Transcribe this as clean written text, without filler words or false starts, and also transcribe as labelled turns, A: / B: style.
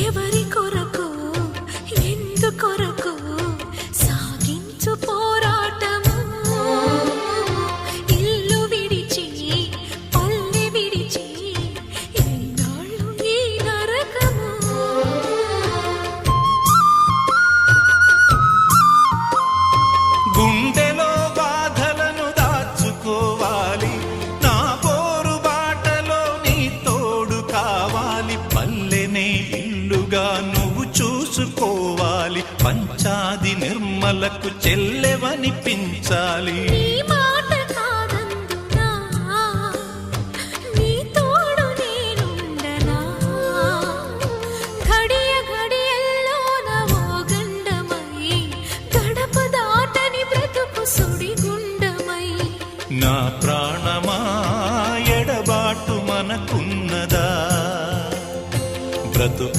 A: ఎవరి కొరకు ఎందుకొరకు సాగించు పోరాటము ఇల్లు విడిచి పల్లె విడిచి ఎన్నాళ్ళు ఈ నరకము
B: గుండెలో బాధలను దాచుకోవాలి నా పోరు బాటలో నీ తోడు కావాలి పల్లెనే ఇల్లుగా నువ్వు చూసుకోవాలి పంచాది నిర్మలకు చెల్లెవనిపించాలి